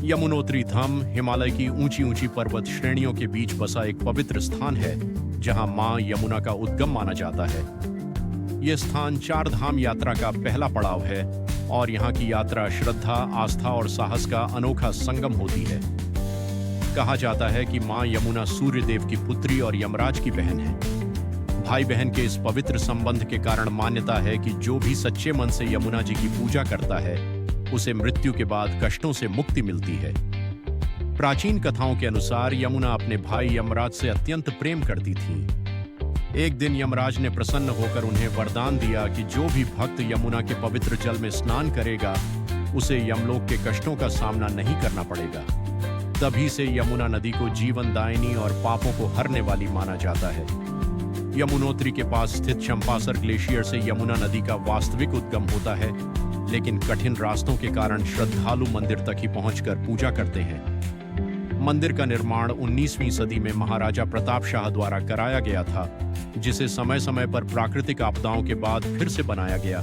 यमुनोत्री धाम हिमालय की ऊंची ऊंची पर्वत श्रेणियों के बीच बसा एक पवित्र स्थान है जहां मां यमुना का उद्गम माना जाता है। यह स्थान चार धाम यात्रा का पहला पड़ाव है और यहाँ की यात्रा श्रद्धा, आस्था और साहस का अनोखा संगम होती है। कहा जाता है कि मां यमुना सूर्य देव की पुत्री और यमराज की बहन है। भाई बहन के इस पवित्र संबंध के कारण मान्यता है कि जो भी सच्चे मन से यमुना जी की पूजा करता है उसे मृत्यु के बाद कष्टों से मुक्ति मिलती है। प्राचीन कथाओं के अनुसार यमुना अपने भाई यमराज से अत्यंत प्रेम करती थी। एक दिन यमराज ने प्रसन्न होकर उन्हें वरदान दिया कि जो भी भक्त यमुना के पवित्र जल में स्नान करेगा उसे यमलोक के कष्टों का सामना नहीं करना पड़ेगा। तभी से यमुना नदी को जीवनदायिनी और पापों को हरने वाली माना जाता है। यमुनोत्री के पास स्थित चंपासर ग्लेशियर से यमुना नदी का वास्तविक उद्गम होता है, लेकिन कठिन रास्तों के कारण श्रद्धालु मंदिर तक ही पहुंचकर पूजा करते हैं। मंदिर का निर्माण 19वीं सदी में महाराजा प्रताप शाह द्वारा कराया गया था, जिसे समय समय पर प्राकृतिक आपदाओं के बाद फिर से बनाया गया।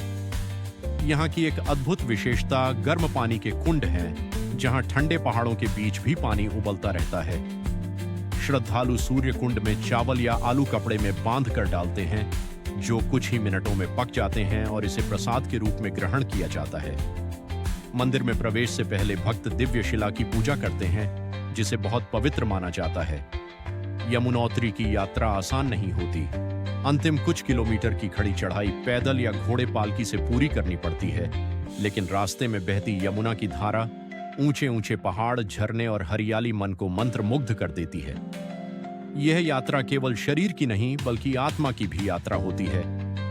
यहाँ की एक अद्भुत विशेषता गर्म पानी के कुंड हैं, जहाँ ठंडे पहाड़ों के बीच भी पानी उबलता रहता है। श्रद्धालु सूर्य कुंड में चावल या आलू कपड़े में बांध कर डालते हैं, जो कुछ ही मिनटों में पक जाते हैं और इसे प्रसाद के रूप में ग्रहण किया जाता है। मंदिर में प्रवेश से पहले भक्त दिव्य शिला की पूजा करते हैं, जिसे बहुत पवित्र माना जाता है। यमुनोत्री की यात्रा आसान नहीं होती। अंतिम कुछ किलोमीटर की खड़ी चढ़ाई पैदल या घोड़े पालकी से पूरी करनी पड़ती है, लेकिन रास्ते में बहती यमुना की धारा, ऊंचे ऊंचे पहाड़, झरने और हरियाली मन को मंत्रमुग्ध कर देती है। यह यात्रा केवल शरीर की नहीं बल्कि आत्मा की भी यात्रा होती है,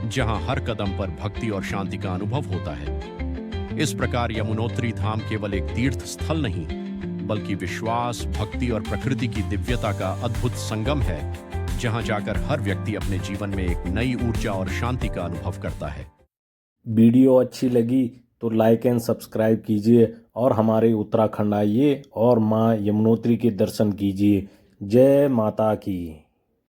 जहां हर कदम पर भक्ति और शांति का अनुभव होता है। इस प्रकार यमुनोत्री धाम केवल एक तीर्थ स्थल नहीं बल्कि विश्वास, भक्ति और प्रकृति की दिव्यता का अद्भुत संगम है, जहां जाकर हर व्यक्ति अपने जीवन में एक नई ऊर्जा और शांति का अनुभव करता है। वीडियो अच्छी लगी तो लाइक एंड सब्सक्राइब कीजिए और हमारे उत्तराखंड आइए और मां यमुनोत्री के दर्शन कीजिए। जय माता की।